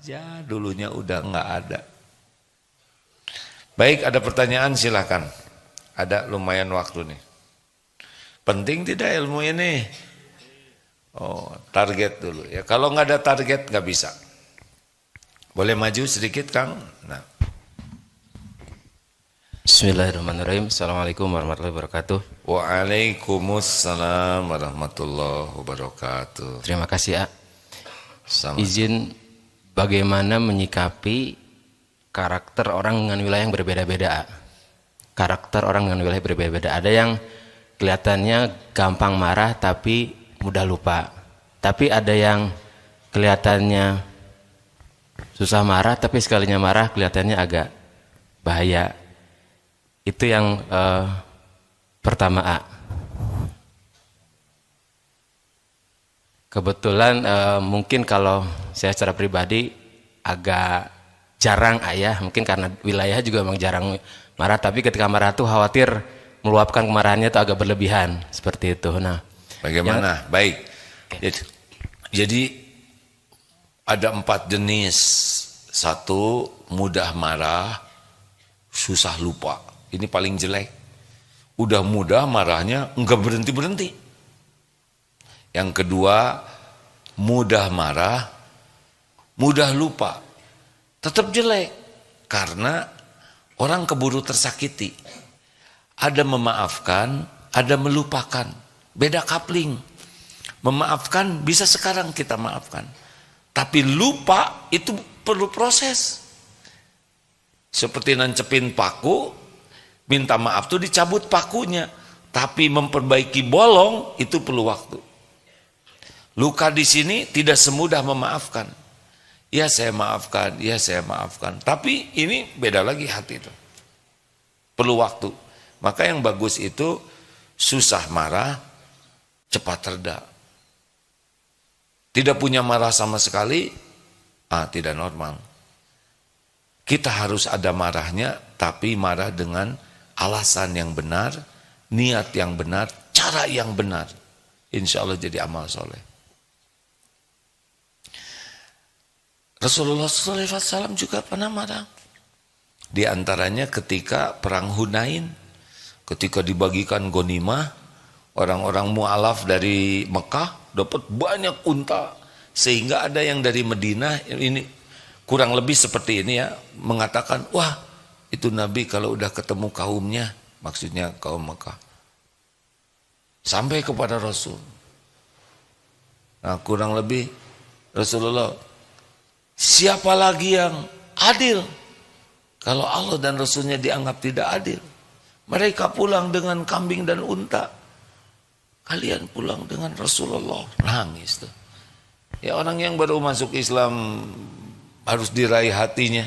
aja dulunya udah nggak ada. Baik, ada pertanyaan silakan. Ada lumayan waktu nih. Penting tidak ilmu ini? Oh, target dulu ya. Kalau nggak ada target nggak bisa. Boleh maju sedikit, Kang? Nah. Bismillahirrahmanirrahim. Assalamualaikum warahmatullahi wabarakatuh. Waalaikumsalam warahmatullahi wabarakatuh. Terima kasih, A. Sama. Izin bagaimana menyikapi karakter orang dengan wilayah yang berbeda-beda, A. Karakter orang dengan wilayah berbeda-beda. Ada yang kelihatannya gampang marah tapi mudah lupa. Tapi ada yang kelihatannya susah marah tapi sekalinya marah kelihatannya agak bahaya. Itu yang pertama, A. Kebetulan mungkin kalau saya secara pribadi agak jarang ayah, mungkin karena wilayah juga memang jarang marah, tapi ketika marah tuh khawatir meluapkan kemarahannya itu agak berlebihan, seperti itu. Nah, bagaimana? Baik. Jadi ada 4 jenis. 1, mudah marah, susah lupa. Ini paling jelek. Udah mudah marahnya enggak berhenti-berhenti. Yang kedua, mudah marah, mudah lupa. Tetap jelek, karena orang keburu tersakiti. Ada memaafkan, ada melupakan. Beda kapling. Memaafkan bisa sekarang kita maafkan. Tapi lupa itu perlu proses. Seperti nancepin paku, minta maaf tuh dicabut pakunya. Tapi memperbaiki bolong itu perlu waktu. Luka di sini tidak semudah memaafkan. Ya saya maafkan, ya saya maafkan. Tapi ini beda lagi hati itu. Perlu waktu. Maka yang bagus itu susah marah, cepat reda. Tidak punya marah sama sekali, tidak normal. Kita harus ada marahnya, tapi marah dengan alasan yang benar, niat yang benar, cara yang benar. Insya Allah jadi amal soleh. Rasulullah SAW juga pernah marah. Di antaranya ketika perang Hunain, ketika dibagikan ghanimah, orang-orang mu'alaf dari Mekah dapat banyak unta, sehingga ada yang dari Madinah, ini kurang lebih seperti ini ya, mengatakan, wah itu Nabi kalau udah ketemu kaumnya, maksudnya kaum Mekah, sampai kepada Rasul. Nah kurang lebih Rasulullah, siapa lagi yang adil kalau Allah dan Rasulnya dianggap tidak adil? Mereka pulang dengan kambing dan unta, kalian pulang dengan Rasulullah. Nangis tuh. Ya orang yang baru masuk Islam harus diraih hatinya,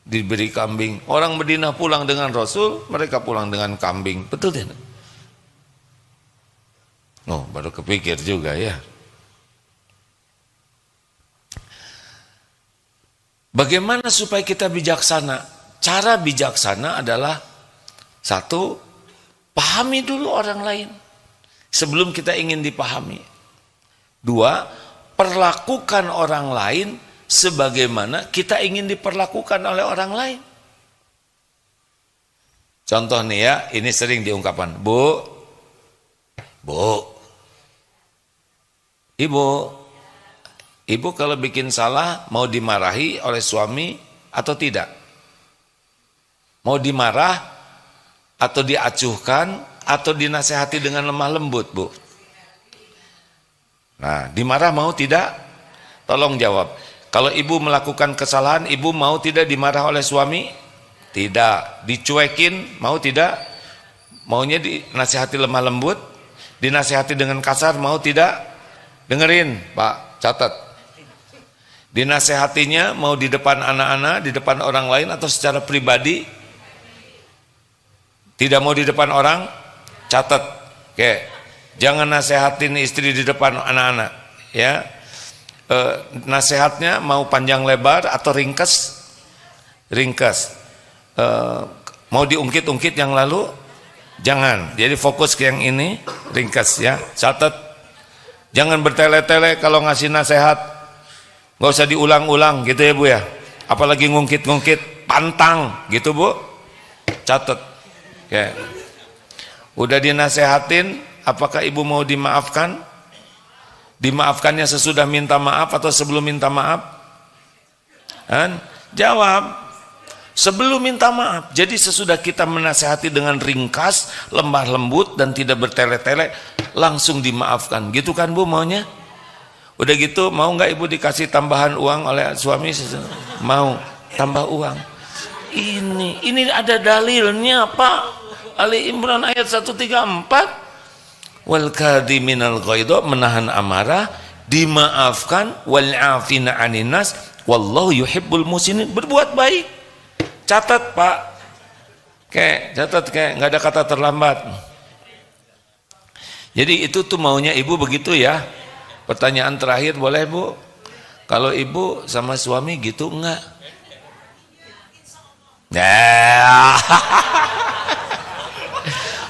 diberi kambing. Orang Madinah pulang dengan Rasul, mereka pulang dengan kambing. Betul tidak? Oh, baru kepikir juga ya. Bagaimana supaya kita bijaksana? Cara bijaksana adalah 1, pahami dulu orang lain sebelum kita ingin dipahami. 2, perlakukan orang lain sebagaimana kita ingin diperlakukan oleh orang lain. Contoh nih ya, ini sering diungkapkan, Bu, Ibu kalau bikin salah mau dimarahi oleh suami atau tidak? Mau dimarah atau diacuhkan atau dinasehati dengan lemah lembut, Bu? Nah, dimarah mau tidak? Tolong jawab. Kalau ibu melakukan kesalahan, ibu mau tidak dimarah oleh suami? Tidak. Dicuekin, mau tidak? Maunya dinasehati lemah lembut? Dinasehati dengan kasar, mau tidak? Dengerin, Pak, catat. Dinasehatinya mau di depan anak-anak, di depan orang lain atau secara pribadi? Tidak mau di depan orang? Catat. Oke. Jangan nasehatin istri di depan anak-anak, ya. Nasihatnya mau panjang lebar atau ringkas? Ringkas. Mau diungkit-ungkit yang lalu? Jangan. Jadi fokus ke yang ini, ringkas ya. Catat. Jangan bertele-tele kalau ngasih nasihat. Nggak usah diulang-ulang gitu ya Bu ya. Apalagi ngungkit-ngungkit, pantang gitu Bu. Catat. Ya. Udah dinasehatin, apakah ibu mau dimaafkan? Dimaafkannya sesudah minta maaf atau sebelum minta maaf? Kan? Jawab, sebelum minta maaf. Jadi sesudah kita menasehati dengan ringkas, lemah lembut dan tidak bertele-tele, langsung dimaafkan. Gitu kan Bu maunya? Udah gitu mau nggak ibu dikasih tambahan uang oleh suami? Mau tambah uang. Ini ada dalilnya Pak. Ali Imran ayat 134. Wal kadhiminal ghaidha, menahan amarah, dimaafkan, wal afina 'anin nas, wallahu yuhibbul muhsinin, berbuat baik. Catat Pak. Catat nggak ada kata terlambat. Jadi itu tuh maunya ibu begitu ya. Pertanyaan terakhir boleh Bu? Kalau ibu sama suami gitu enggak? Nah.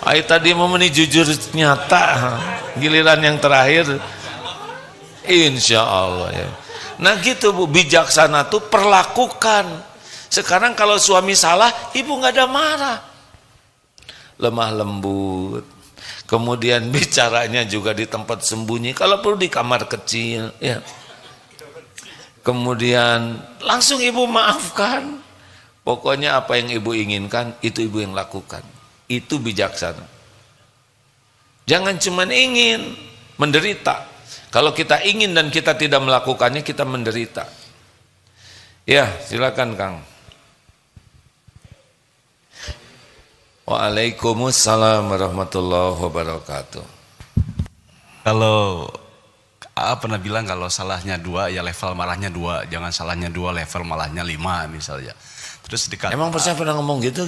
Ayo tadi mau jujur nyata, giliran yang terakhir insya Allah ya. Nah gitu Bu, bijaksana tuh perlakukan. Sekarang kalau suami salah, ibu nggak ada marah, lemah lembut. Kemudian bicaranya juga di tempat sembunyi, kalau perlu di kamar kecil ya. Kemudian langsung ibu maafkan. Pokoknya apa yang ibu inginkan, itu ibu yang lakukan. Itu bijaksana. Jangan cuma ingin menderita. Kalau kita ingin dan kita tidak melakukannya, kita menderita. Ya, silakan Kang. Waalaikumsalam warahmatullahi wabarakatuh. Kalau pernah bilang kalau salahnya 2 ya level marahnya 2, jangan salahnya 2 level malahnya 5 misalnya. Terus dikata, emang saya pernah ngomong gitu?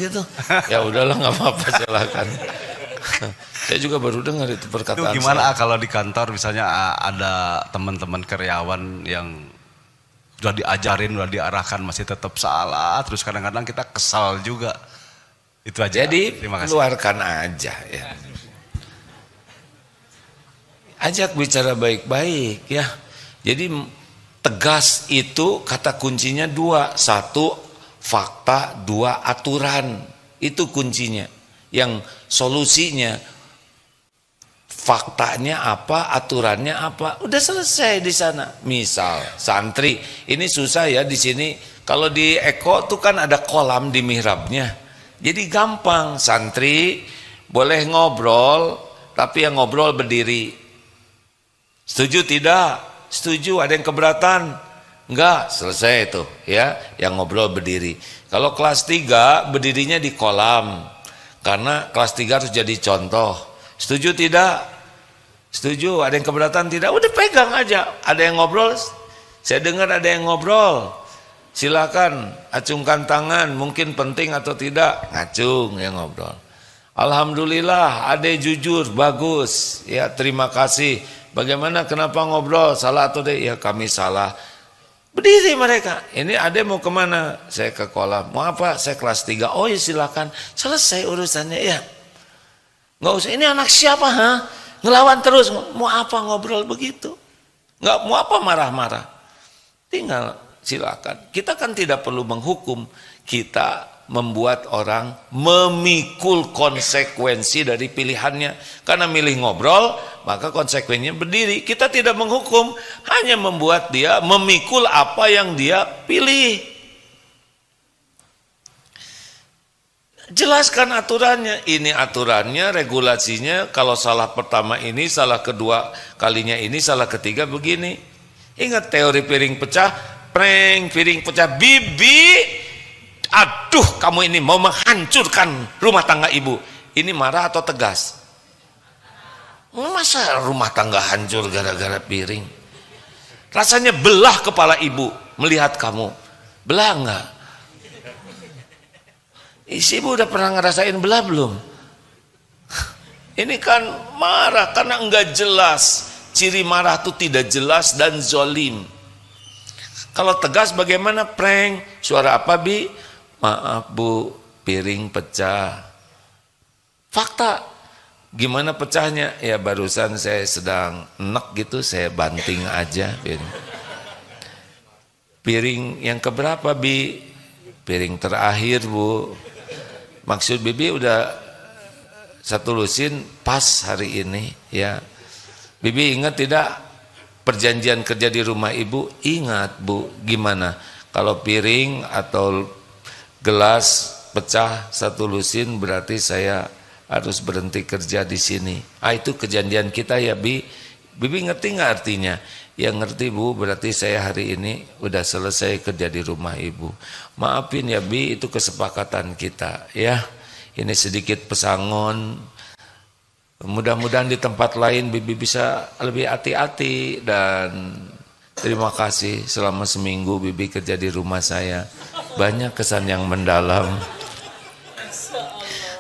Ya udahlah nggak apa-apa, silakan. Saya juga baru dengar itu perkataan. Itu gimana kalau di kantor misalnya ada teman-teman karyawan yang sudah diajarin, sudah diarahkan masih tetap salah, terus kadang-kadang kita kesal juga. Itu aja. Jadi terima kasih. keluarkan aja ya. Ajak bicara baik-baik ya. Jadi tegas itu kata kuncinya 2, 1 fakta, 2 aturan. Itu kuncinya. Yang solusinya faktanya apa, aturannya apa, udah selesai di sana. Misal santri, ini susah ya di sini. Kalau di Eko tuh kan ada kolam di mihrabnya. Jadi gampang, santri boleh ngobrol, tapi yang ngobrol berdiri. Setuju tidak? Setuju. Ada yang keberatan? Enggak, selesai itu ya, yang ngobrol berdiri. Kalau kelas 3 berdirinya di kolam, karena kelas 3 harus jadi contoh. Setuju tidak? Setuju. Ada yang keberatan tidak? Udah pegang aja. Ada yang ngobrol? Saya dengar ada yang ngobrol. Silakan acungkan tangan, mungkin penting atau tidak, ngacung yang ngobrol. Alhamdulillah, ade jujur, bagus. Ya, terima kasih. Bagaimana, kenapa ngobrol? Salah atau tidak? Ya kami salah. Berdiri mereka. Ini ade mau kemana? Saya ke kolam. Mau apa? Saya kelas 3. Oh ya silakan. Selesai urusannya ya. Nggak usah. Ini anak siapa? Ha? Ngelawan terus. Mau apa ngobrol begitu? Nggak mau apa marah-marah. Tinggal silakan. Kita kan tidak perlu menghukum. Kita membuat orang memikul konsekuensi dari pilihannya. Karena milih ngobrol, maka konsekuensinya berdiri. Kita tidak menghukum, hanya membuat dia memikul apa yang dia pilih. Jelaskan aturannya. Ini aturannya, regulasinya. Kalau salah pertama ini, salah kedua kalinya ini, salah ketiga begini. Ingat teori piring pecah, prank piring pecah, bibi. Aduh, kamu ini mau menghancurkan rumah tangga ibu. Ini marah atau tegas? Masa rumah tangga hancur gara-gara piring? Rasanya belah kepala ibu melihat kamu. Belah enggak? Isi ibu udah pernah ngerasain belah belum? Ini kan marah karena enggak jelas. Ciri marah itu tidak jelas dan zolim. Kalau tegas bagaimana? Prank. Suara apa Bi? Maaf Bu, piring pecah. Fakta. Gimana pecahnya? Ya barusan saya sedang enek gitu, saya banting aja. Piring yang keberapa, Bi? Piring terakhir, Bu. Maksud Bibi udah satu lusin pas hari ini, ya. Bibi ingat tidak perjanjian kerja di rumah Ibu? Ingat, Bu. Gimana? Kalau piring atau gelas pecah satu lusin berarti saya harus berhenti kerja di sini. Itu kejadian kita ya, Bi. Bibi ngerti nggak artinya? Ya ngerti, Bu, berarti saya hari ini udah selesai kerja di rumah Ibu. Maafin ya, Bi, itu kesepakatan kita ya. Ini sedikit pesangon. Mudah-mudahan di tempat lain Bibi bisa lebih hati-hati. Dan terima kasih selama seminggu Bibi kerja di rumah saya. Banyak kesan yang mendalam.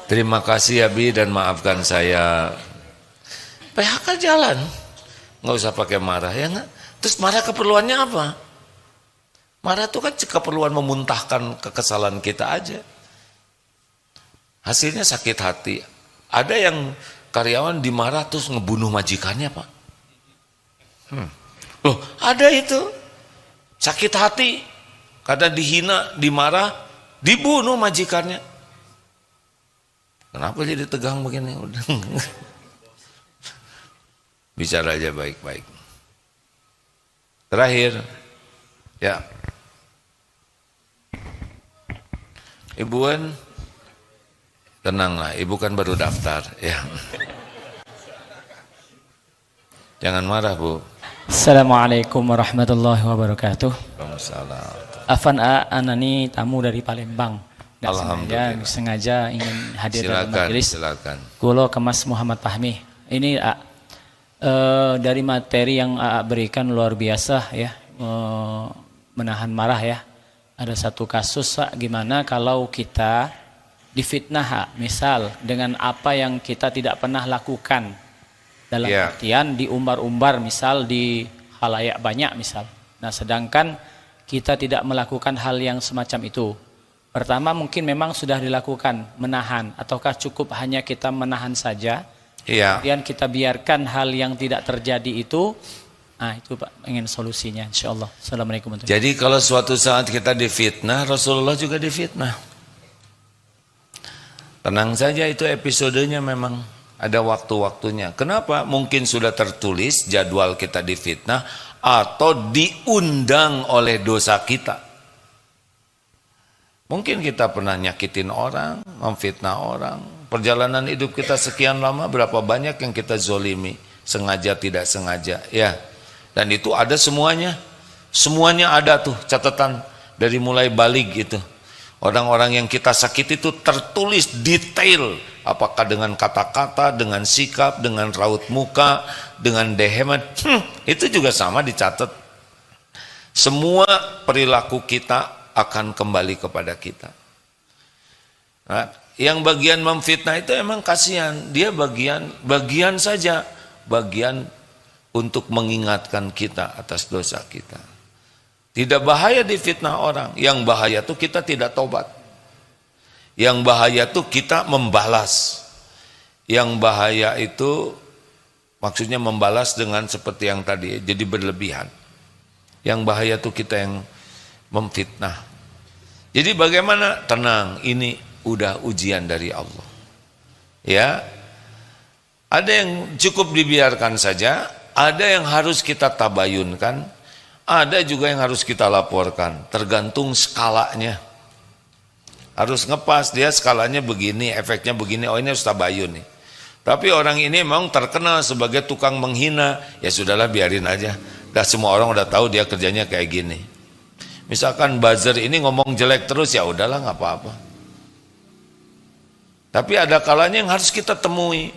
Terima kasih ya, Bi, dan maafkan saya. PHK jalan, nggak usah pakai marah ya nggak. Terus marah keperluannya apa? Marah itu kan keperluan memuntahkan kekesalan kita aja. Hasilnya sakit hati. Ada yang karyawan dimarah terus ngebunuh majikannya, Pak. Loh, ada itu. Sakit hati karena dihina, dimarah, dibunuh majikannya. Kenapa jadi tegang begini? Udah. Bicara aja baik-baik. Terakhir, ya. Ibuan, tenanglah, Ibu kan baru daftar, ya. Jangan marah, Bu. Assalamualaikum warahmatullahi wabarakatuh. Waalaikumsalam. Afan Anani tamu dari Palembang. Alhamdulillah. Sengaja ingin hadir dalam Silakan, majelis. silakan. Kulo Kemas Muhammad Fahmi. Ini dari materi yang berikan luar biasa ya, menahan marah ya. Ada satu kasus gimana kalau kita difitnah, misal dengan apa yang kita tidak pernah lakukan, dalam artian diumbar-umbar, misal di halayak banyak misal. Nah, sedangkan kita tidak melakukan hal yang semacam itu. Pertama mungkin memang sudah dilakukan menahan, ataukah cukup hanya kita menahan saja? Iya. Kemudian kita biarkan hal yang tidak terjadi itu. Nah, itu Pak, ingin solusinya insyaallah. Assalamualaikum warahmatullahi wabarakatuh. Jadi kalau suatu saat kita difitnah, Rasulullah juga difitnah. Tenang saja, itu episodenya memang ada waktu-waktunya. Kenapa? Mungkin sudah tertulis jadwal kita difitnah atau diundang oleh dosa kita. Mungkin kita pernah nyakitin orang, memfitnah orang. Perjalanan hidup kita sekian lama, berapa banyak yang kita zolimi, sengaja tidak sengaja, ya. Dan itu ada semuanya. Semuanya ada tuh catatan dari mulai balik gitu. Orang-orang yang kita sakiti itu tertulis detail, apakah dengan kata-kata, dengan sikap, dengan raut muka, dengan dehemat, itu juga sama dicatat. Semua perilaku kita akan kembali kepada kita. Nah, yang bagian memfitnah itu emang kasihan, dia bagian saja, bagian untuk mengingatkan kita atas dosa kita. Tidak bahaya difitnah orang, yang bahaya itu kita tidak tobat. Yang bahaya itu kita membalas. Yang bahaya itu maksudnya membalas dengan seperti yang tadi, jadi berlebihan. Yang bahaya itu kita yang memfitnah. Jadi bagaimana? Tenang, ini udah ujian dari Allah. Ya. Ada yang cukup dibiarkan saja, ada yang harus kita tabayunkan, ada juga yang harus kita laporkan, tergantung skalanya. Harus ngepas, dia skalanya begini, efeknya begini, oh ini harus tabayun nih. Tapi orang ini memang terkenal sebagai tukang menghina, ya sudahlah biarin aja. Dah semua orang udah tahu dia kerjanya kayak gini. Misalkan buzzer ini ngomong jelek terus, ya udahlah nggak apa-apa. Tapi ada kalanya yang harus kita temui,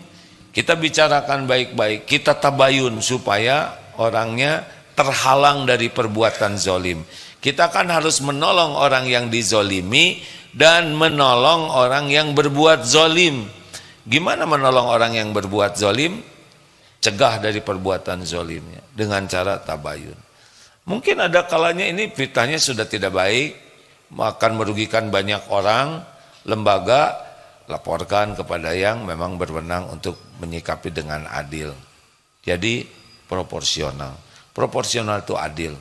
kita bicarakan baik-baik, kita tabayun supaya orangnya terhalang dari perbuatan zolim. Kita kan harus menolong orang yang dizolimi dan menolong orang yang berbuat zolim. Gimana menolong orang yang berbuat zolim? Cegah dari perbuatan zolimnya dengan cara tabayun. Mungkin ada kalanya ini fitnahnya sudah tidak baik, akan merugikan banyak orang, lembaga, laporkan kepada yang memang berwenang untuk menyikapi dengan adil. Jadi proporsional. Proporsional itu adil.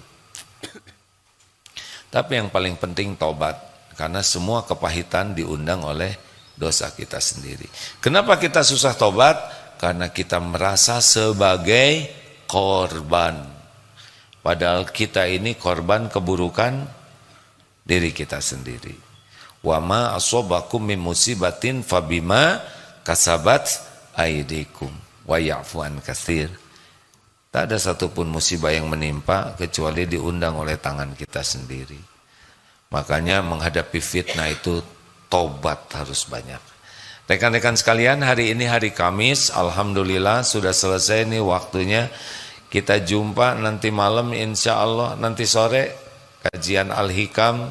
Tapi yang paling penting tobat, karena semua kepahitan diundang oleh dosa kita sendiri. Kenapa kita susah tobat? Karena kita merasa sebagai korban. Padahal kita ini korban keburukan diri kita sendiri. Wa ma asobakum min musibatin fabima kasabat aidikum wa ya'fu an katsir. Tak ada satupun musibah yang menimpa kecuali diundang oleh tangan kita sendiri. Makanya menghadapi fitnah itu tobat harus banyak. Rekan-rekan sekalian, hari ini hari Kamis, alhamdulillah sudah selesai nih waktunya. Kita jumpa nanti malam insya Allah, nanti sore kajian Al-Hikam,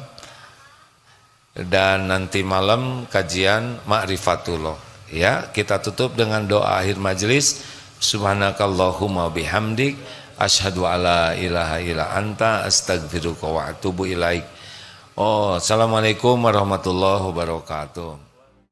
dan nanti malam kajian Ma'rifatullah. Ya, kita tutup dengan doa akhir majelis. Subhanakallahumma bihamdik asyhadu alla ilaha illa anta astaghfiruka wa atubu ilaik. Assalamualaikum warahmatullahi wabarakatuh.